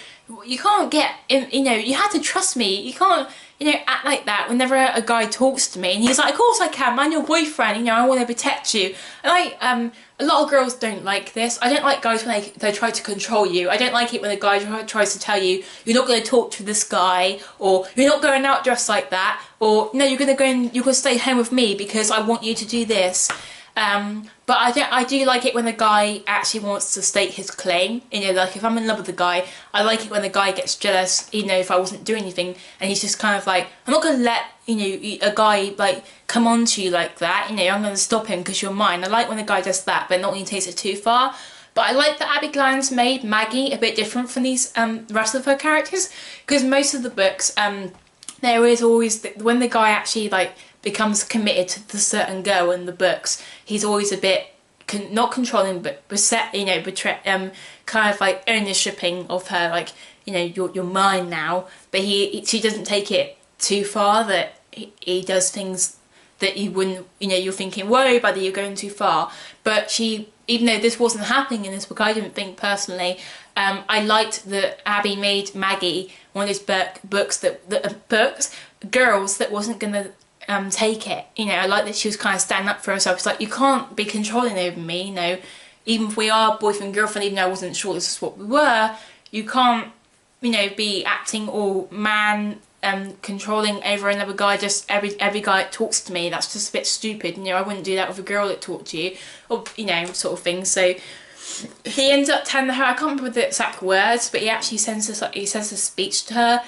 you can't get, you know, you have to trust me. You can't, you know, act like that whenever a guy talks to me. And he's like, of course I can, I'm your boyfriend, you know, I want to protect you. And a lot of girls don't like this. I don't like guys when they try to control you. I don't like it when a guy tries to tell you, you're not going to talk to this guy, or you're not going out dressed like that, or no, you're going to go and you're going to stay home with me because I want you to do this. But I do like it when the guy actually wants to state his claim. You know, like if I'm in love with the guy, I like it when the guy gets jealous, you know, if I wasn't doing anything, and he's just kind of like, I'm not going to let, you know, a guy like come on to you like that, you know, I'm going to stop him because you're mine. I like when the guy does that, but not when he takes it too far. But I like that Abbi Glines made Maggie a bit different from these rest of her characters, because most of the books, there is always, when the guy actually like becomes committed to the certain girl in the books, he's always a bit not controlling, but you know, kind of like ownershiping of her, like, you know, you're mine now. But she doesn't take it too far, that he does things that you wouldn't, you know, you're thinking, whoa buddy, you're going too far. But she, even though this wasn't happening in this book, I didn't think personally, I liked that Abbi made Maggie one of those books, girls that wasn't gonna take it. You know, I like that she was kind of standing up for herself. It's like, you can't be controlling over me, you know, even if we are boyfriend and girlfriend, even though I wasn't sure this is what we were, you can't, you know, be acting all man controlling over another guy. Just every guy that talks to me, that's just a bit stupid. You know, I wouldn't do that with a girl that talked to you, or, you know, sort of thing. So he ends up telling her, I can't remember the exact words, but he actually sends this, like, he says a speech to her,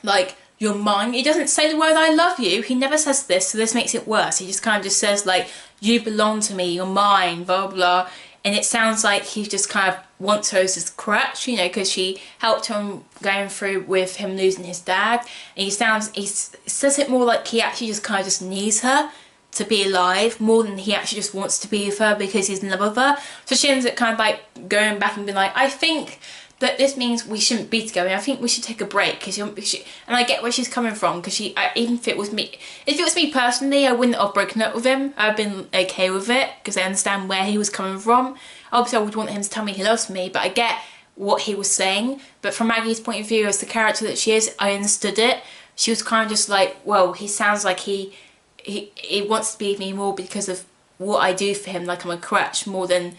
like, you're mine. He doesn't say the word I love you. He never says this, so this makes it worse. He just kind of just says, like, you belong to me, you're mine, blah blah. And it sounds like he just kind of wants her as his crutch, you know, because she helped him going through with him losing his dad. And he says it more like he actually just kind of just needs her to be alive, more than he actually just wants to be with her because he's in love with her. So she ends up kind of like going back and being like, I think that this means we shouldn't be together. I think we should take a break, because and I get where she's coming from, because even if it was me personally, I wouldn't have broken up with him. I've been okay with it because I understand where he was coming from. Obviously I would want him to tell me he loves me, but I get what he was saying. But from Maggie's point of view, as the character that she is, I understood it. She was kind of just like, well, he sounds like he wants to be with me more because of what I do for him, like I'm a crutch, more than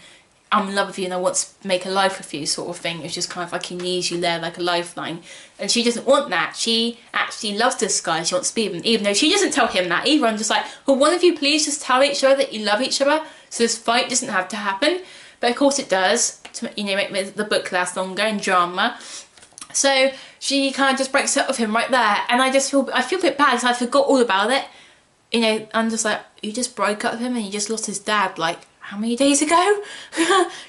I'm in love with you and I want to make a life with you, sort of thing. It's just kind of like he needs you there like a lifeline. And she doesn't want that. She actually loves this guy. She wants to be with him, even though she doesn't tell him that either. I'm just like, well, one of you please just tell each other that you love each other, so this fight doesn't have to happen. But of course it does, to, you know, make the book last longer and drama. So she kind of just breaks up with him right there, and I feel a bit bad because I forgot all about it. You know, I'm just like, you just broke up with him and you just lost his dad, like, how many days ago?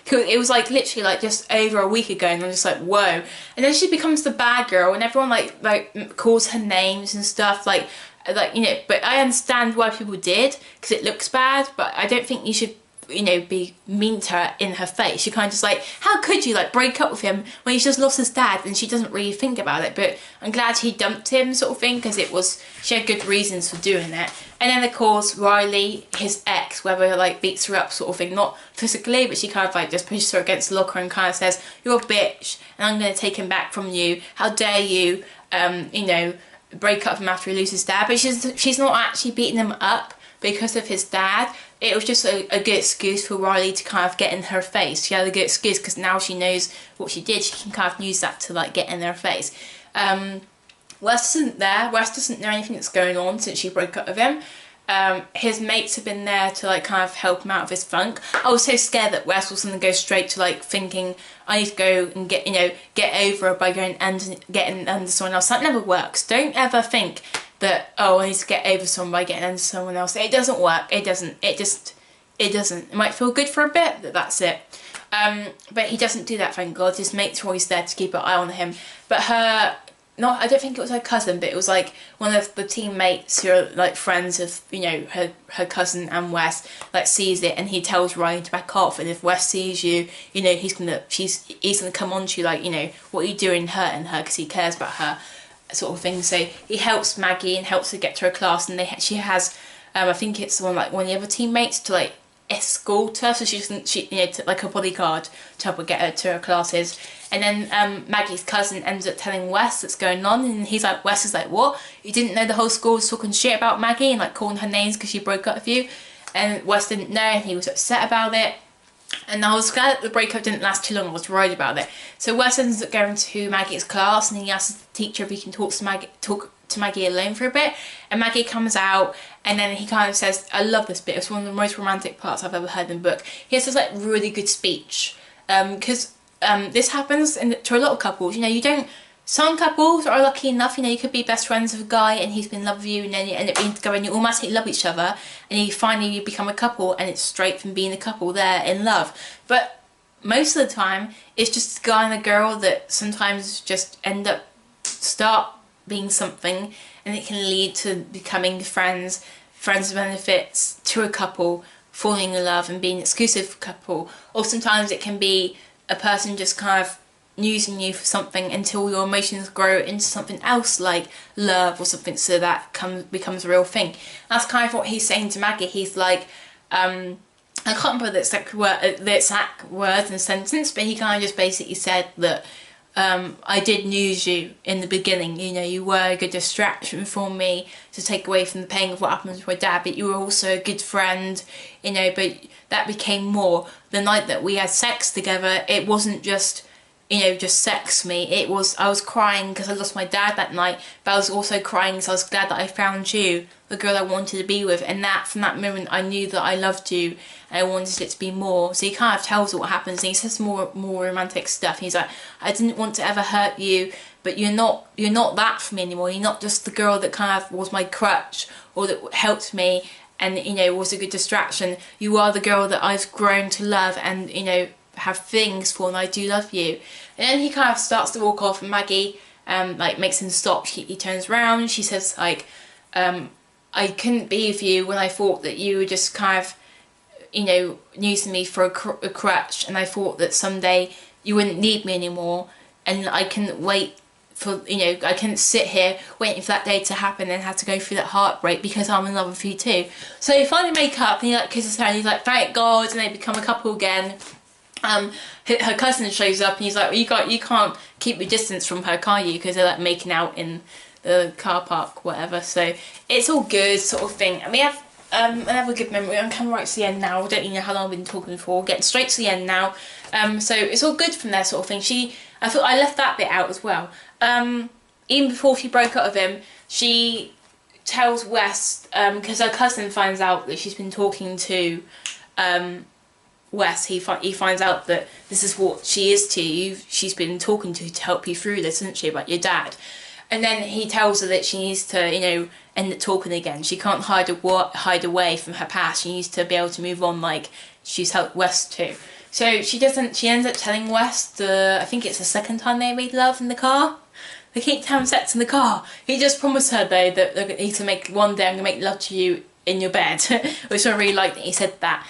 It was like literally like just over a week ago, and I'm just like, whoa. And then she becomes the bad girl, and everyone like calls her names and stuff, like you know. But I understand why people did, because it looks bad, but I don't think you should, you know, be mean to her in her face. You're kind of just like, how could you like break up with him when he's just lost his dad? And she doesn't really think about it. But I'm glad he dumped him, sort of thing, because she had good reasons for doing it. And then of course Riley, his ex, whether like beats her up, sort of thing, not physically, but she kind of like just pushes her against the locker and kind of says, you're a bitch and I'm going to take him back from you, how dare you, you know, break up with him after he loses his dad. But she's not actually beating him up because of his dad. it was just a good excuse for Riley to kind of get in her face. She had a good excuse because now she knows what she did. She can kind of use that to like get in her face. Wes isn't there. Wes doesn't know anything that's going on since she broke up with him. His mates have been there to like kind of help him out of his funk. I was so scared that Wes was going to go straight to like thinking I need to go and get, you know, get over it by going and getting under someone else. That never works. Don't ever think that, oh, I need to get over someone by getting under someone else. It doesn't work. It doesn't. It doesn't. It might feel good for a bit, but that's it. But he doesn't do that, thank God. His mates are always there to keep an eye on him. But I don't think it was her cousin, but it was like one of the teammates who are like friends of, you know, her cousin and Wes, like sees it, and he tells Ryan to back off. And if Wes sees you, you know, he's gonna come on to you, like, you know, what are you doing hurting her, because he cares about her, sort of thing. So he helps Maggie and helps her get to her class, and she has I think it's one of the other teammates to like escort her, so she you know, like a bodyguard to help her get her to her classes. And then Maggie's cousin ends up telling Wes what's going on, and Wes is like, what? You didn't know the whole school was talking shit about Maggie and like calling her names because she broke up with you? And Wes didn't know, and he was upset about it. And I was glad that the breakup didn't last too long. I was worried about it. So Wes ends up going to Maggie's class, and he asks the teacher if he can talk to Maggie alone for a bit. And Maggie comes out, and then he kind of says, I love this bit. It's one of the most romantic parts I've ever heard in a book. He has this like really good speech, because this happens to a lot of couples. You know, some couples are lucky enough, you know, you could be best friends with a guy and he's been in love with you, and then you end up being together and you automatically love each other, and you become a couple, and it's straight from being a couple there in love. But most of the time it's just a guy and a girl that sometimes just start being something, and it can lead to becoming friends with benefits, to a couple, falling in love and being an exclusive couple. Or sometimes it can be a person just kind of using you for something until your emotions grow into something else like love or something, so that becomes a real thing. That's kind of what he's saying to Maggie. He's like, I can't remember the exact words and sentence, but he kind of just basically said that I did use you in the beginning, you know, you were a good distraction for me to take away from the pain of what happened to my dad, but you were also a good friend, you know, but that became more. The night that we had sex together, it wasn't just, you know, just sex for me. I was crying because I lost my dad that night, but I was also crying because I was glad that I found you, the girl I wanted to be with, and that from that moment I knew that I loved you and I wanted it to be more. So he kind of tells her what happens, and he says more romantic stuff. He's like, I didn't want to ever hurt you, but you're not that for me anymore. You're not just the girl that kind of was my crutch or that helped me and, you know, was a good distraction. You are the girl that I've grown to love and, you know, have things for, and I do love you. And then he kind of starts to walk off, and Maggie like makes him stop. He turns around, she says like, I couldn't be with you when I thought that you were just kind of, you know, using me for a crutch, and I thought that someday you wouldn't need me anymore, and I couldn't wait for, you know, I couldn't sit here waiting for that day to happen and have to go through that heartbreak because I'm in love with you too. So they finally make up, and he like kisses her, and he's like, thank God, and they become a couple again. Her cousin shows up, and he's like, well, you can't keep your distance from her, can you? Because they're like making out in the car park, whatever. So it's all good, sort of thing. And we have another good memory. I'm coming right to the end now. I don't even know how long I've been talking for. Getting straight to the end now. So it's all good from there, sort of thing. I thought I left that bit out as well. Even before she broke up with him, she tells Wes, because her cousin finds out that she's been talking to Wes. He finds out that this is what she is to you. She's been talking to help you through this, isn't she, about your dad? And then he tells her that she needs to, you know, end up talking again. She can't hide away from her past. She needs to be able to move on, like she's helped Wes too. So she ends up telling Wes I think it's the second time they made love in the car. They keep having sex in the car. He just promised her though that they're going to make one day I'm going to make love to you in your bed, which I really like that he said that.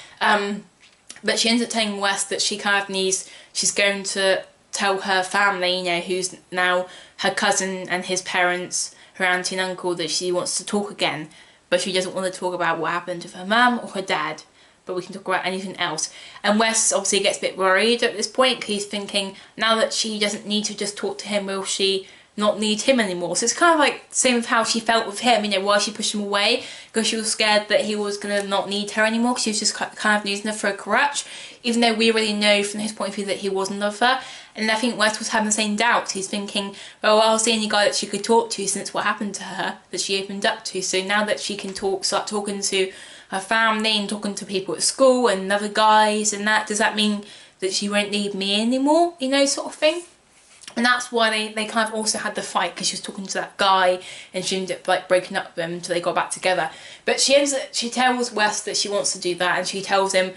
But she ends up telling Wes that she's going to tell her family, you know, who's now her cousin and his parents, her auntie and uncle, that she wants to talk again, but she doesn't want to talk about what happened to her mum or her dad, but we can talk about anything else. And Wes obviously gets a bit worried at this point, because he's thinking, now that she doesn't need to just talk to him, will she not need him anymore. So it's kind of like same with how she felt with him, you know, why she pushed him away, because she was scared that he was going to not need her anymore, because she was just kind of using her for a crutch, even though we really know from his point of view that he wasn't of her. And I think Wes was having the same doubts. He's thinking, well, I was the only guy that she could talk to since what happened to her, that she opened up to. So now that she can start talking to her family and talking to people at school and other guys and that, does that mean that she won't need me anymore, you know, sort of thing? And that's why they kind of also had the fight, because she was talking to that guy and she ended up like breaking up with him until they got back together. But she tells Wes that she wants to do that, and she tells him,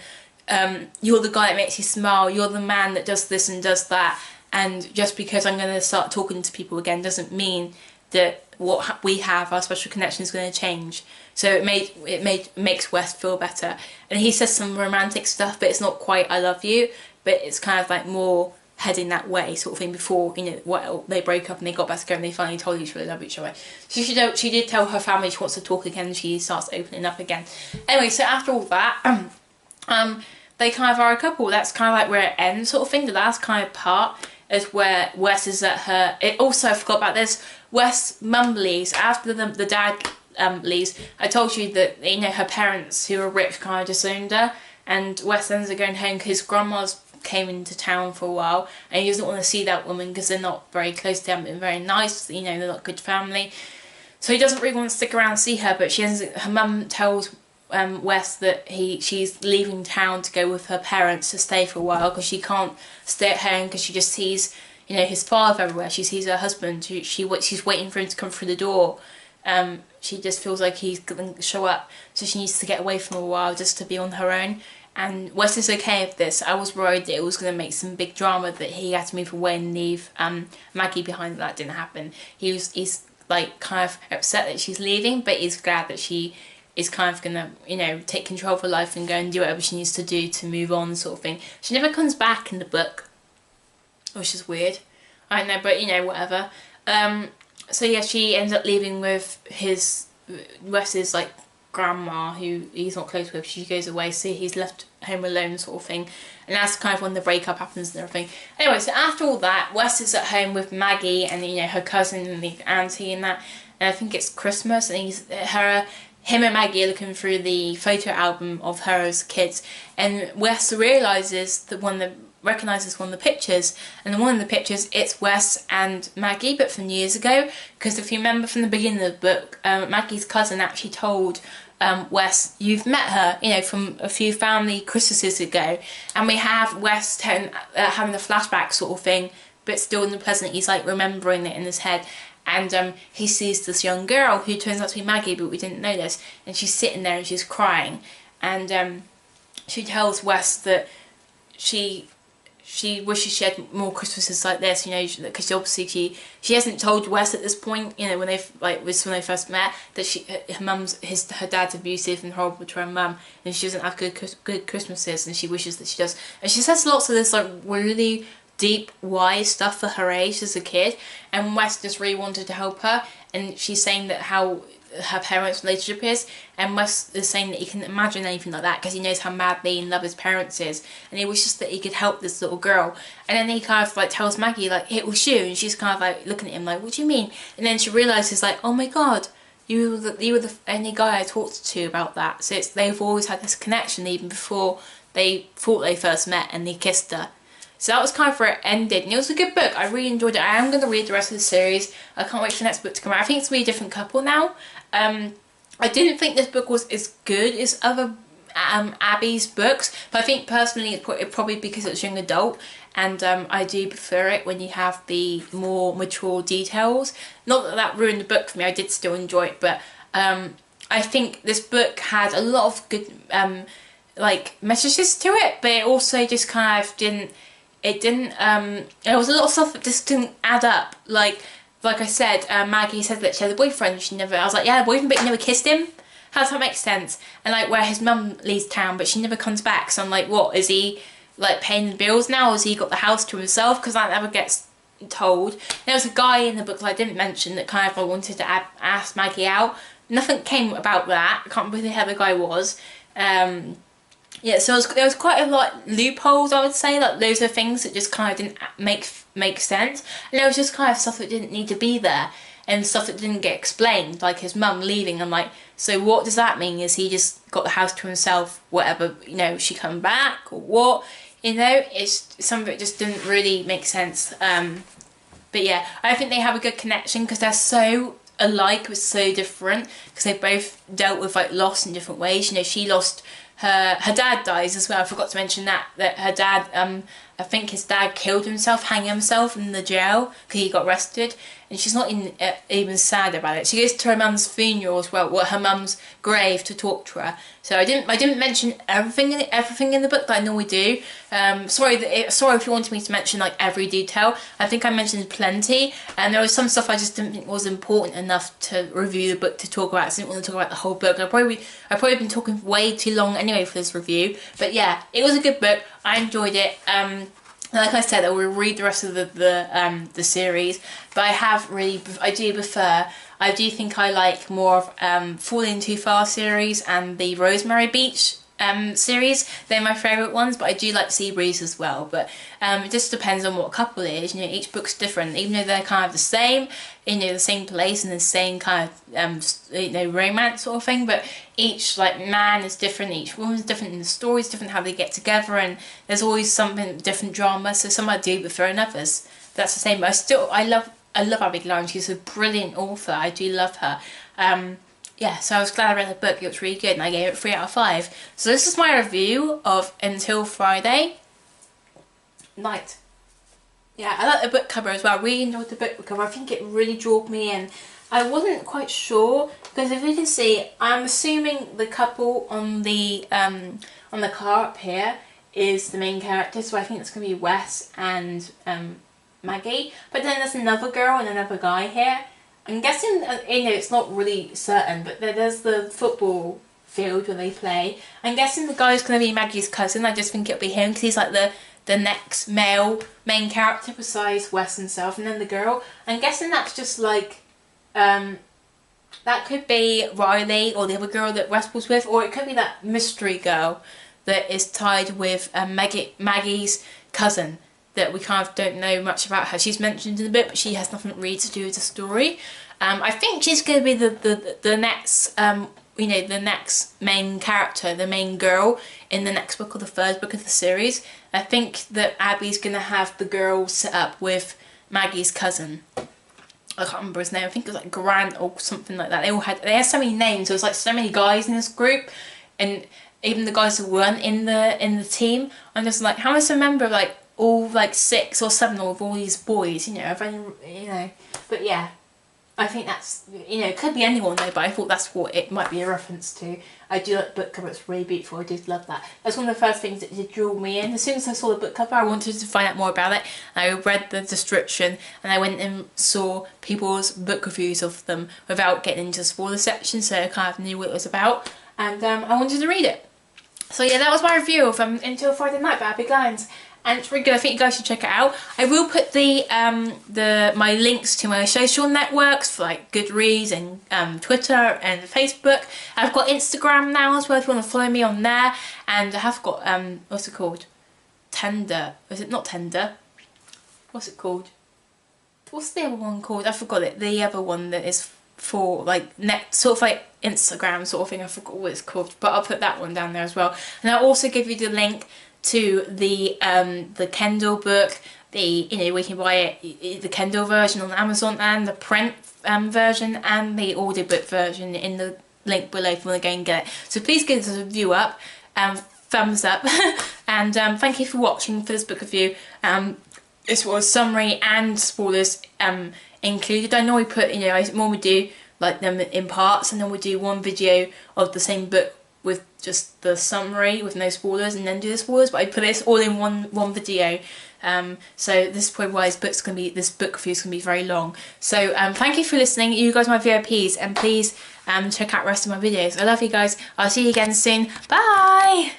you're the guy that makes you smile, you're the man that does this and does that, and just because I'm going to start talking to people again doesn't mean that what we have, our special connection, is going to change. So it makes Wes feel better. And he says some romantic stuff, but it's not quite I love you, but it's kind of like more heading that way sort of thing before, you know, well, they broke up and they got back together and they finally told each other they love each other. So she did tell her family she wants to talk again, and she starts opening up again. Anyway, so after all that, they kind of are a couple. That's kind of like where it ends sort of thing. The last kind of part is where Wes is at her... I forgot about this. Wes' mum leaves. After the dad leaves, I told you that, you know, her parents, who were rich, kind of disowned her, and Wes ends up going home because his grandma's came into town for a while, and he doesn't want to see that woman because they're not very close, they haven't been very nice, you know, they're not a good family. So he doesn't really want to stick around and see her, but her mum tells Wes that she's leaving town to go with her parents to stay for a while, because she can't stay at home because she just sees, you know, his father everywhere. She sees her husband, she's waiting for him to come through the door. She just feels like he's going to show up, so she needs to get away from him a while just to be on her own. And Wes is okay with this. I was worried that it was going to make some big drama, that he had to move away and leave Maggie behind. That didn't happen. He's like kind of upset that she's leaving, but he's glad that she is kind of going to, you know, take control of her life and go and do whatever she needs to do to move on, sort of thing. She never comes back in the book, which is weird. I don't know, but, you know, whatever. So yeah, she ends up leaving with Wes's like grandma, who he's not close with. She goes away, so he's left home alone, sort of thing. And that's kind of when the breakup happens and everything. Anyway, so after all that, Wes is at home with Maggie and, you know, her cousin and the auntie and that. And I think it's Christmas, and him and Maggie are looking through the photo album of her as kids, and Wes realises that recognises one of the pictures, and one of the pictures, it's Wes and Maggie, but from years ago. Because if you remember from the beginning of the book, Maggie's cousin actually told Wes, you've met her, you know, from a few family Christmases ago. And we have Wes having a flashback sort of thing, but still in the present, he's like remembering it in his head. And he sees this young girl who turns out to be Maggie, but we didn't know this, and she's sitting there and she's crying, and she tells Wes that she wishes she had more Christmases like this, you know, because obviously she hasn't told Wes at this point, you know, when they first met, that her dad's abusive and horrible to her mum, and she doesn't have good Christmases, and she wishes that she does. And she says lots of this like really deep, wise stuff for her age as a kid, and Wes just really wanted to help her, and she's saying that how her parents' relationship is, and Wes is saying that he can imagine anything like that because he knows how madly in love his parents is, and he wishes that he could help this little girl. And then he kind of like tells Maggie like, it was you, and she's kind of like looking at him like, what do you mean? And then she realises like, oh my god, you were the only guy I talked to about that. So they've always had this connection even before they thought they first met and he kissed her. So that was kind of where it ended, and it was a good book. I really enjoyed it. I am going to read the rest of the series. I can't wait for the next book to come out. I think it's going to be a different couple now. I didn't think this book was as good as other Abbi's books, but I think personally it's probably because it's young adult, and I do prefer it when you have the more mature details. Not that that ruined the book for me, I did still enjoy it, but I think this book had a lot of good like messages to it, but it also just kind of didn't... there was a lot of stuff that just didn't add up. Like I said, Maggie said that she had a boyfriend. I was like, yeah, a boyfriend, but you never kissed him? How does that make sense? And like where his mum leaves town, but she never comes back. So I'm like, what, is he like paying the bills now? Or has he got the house to himself? Because that never gets told. There was a guy in the book that I didn't mention that kind of wanted to ask Maggie out. Nothing came about that. I can't remember who the other guy was. Yeah, so there was quite a lot loopholes, I would say, like loads of things that just kind of didn't make sense, and there was just kind of stuff that didn't need to be there, and stuff that didn't get explained, like his mum leaving. I'm like, so what does that mean? Is he just got the house to himself, whatever, you know, she come back, or what? You know, it's some of it just didn't really make sense. But yeah, I think they have a good connection because they're so alike but so different, because they both dealt with like loss in different ways. You know, she lost her dad dies as well. I forgot to mention that her dad, I think his dad killed himself, hanging himself in the jail because he got arrested, and she's not even sad about it. She goes to her mum's funeral as well, her mum's grave, to talk to her. So I didn't mention everything in the book that I normally do. Sorry if you wanted me to mention like every detail. I think I mentioned plenty, and there was some stuff I just didn't think was important enough to review the book, to talk about. So I didn't want to talk about the whole book. I've probably been talking way too long anyway for this review. But yeah, it was a good book. I enjoyed it. Like I said, I will read the rest of the series, but I do think I like more of Falling Too Far series and the Rosemary Beach series. They're my favourite ones, but I do like Seabreeze as well. But it just depends on what couple it is. You know, each book's different, even though they're kind of the same, you know, the same place and the same kind of you know, romance sort of thing. But each like man is different, each woman's different, and the story's different, how they get together, and there's always something different drama. So some I do prefer than others. But that's the same. But I love Abbi Glines. She's a brilliant author. I do love her. Yeah, so I was glad I read the book. It was really good, and I gave it 3 out of 5. So this is my review of Until Friday Night. Yeah, I like the book cover as well. I really enjoyed the book cover. I think it really drew me in. I wasn't quite sure, because if you can see, I'm assuming the couple on the car up here is the main character. So I think it's going to be Wes and Maggie. But then there's another girl and another guy here. I'm guessing, you know, it's not really certain, but there's the football field where they play. I'm guessing the guy's going to be Maggie's cousin. I just think it'll be him, because he's like the next male main character besides Wes himself, and then the girl. I'm guessing that's just like, that could be Riley or the other girl that Wes was with, or it could be that mystery girl that is tied with Maggie's cousin, that we kind of don't know much about her. She's mentioned in the book, but she has nothing really to do with the story. I think she's going to be the next, you know, the next main character, the main girl in the next book or the third book of the series. I think that Abby's going to have the girl set up with Maggie's cousin. I can't remember his name. I think it was like Grant or something like that. They had so many names. There was like so many guys in this group, and even the guys that weren't in the team. I'm just like, how am I to remember like all like 6 or 7 of all these boys, you know, I've only, you know, but yeah, I think that's, you know, it could be anyone though, but I thought that's what it might be a reference to. I do like the book cover, it's really beautiful, I did love that. That's one of the first things that did draw me in. As soon as I saw the book cover, I wanted to find out more about it. I read the description, and I went and saw people's book reviews of them without getting into the spoiler section, so I kind of knew what it was about, and I wanted to read it. So yeah, that was my review of Until Friday Night by Abbi Glines. And it's really good. I think you guys should check it out. I will put my links to my social networks for like Goodreads and Twitter and Facebook. I've got Instagram now as well if you want to follow me on there. And I have got what's it called? Tender. Is it not Tender? What's it called? What's the other one called? I forgot it. The other one that is for like sort of like Instagram sort of thing. I forgot what it's called, but I'll put that one down there as well. And I'll also give you the link to the Kindle book, you know, we can buy it, the Kindle version on Amazon, and the print version and the audiobook version in the link below if you want to go and get it. So please give this a review up, thumbs up, and thank you for watching for this book review. This was summary and spoilers included. I know we put, you know, I normally do like them in parts, and then we do one video of the same book with just the summary with no spoilers, and then do the spoilers, but I put this all in one video. So this is probably why this book review is going to be very long. So thank you for listening. You guys are my VIPs, and please check out the rest of my videos. I love you guys. I'll see you again soon. Bye!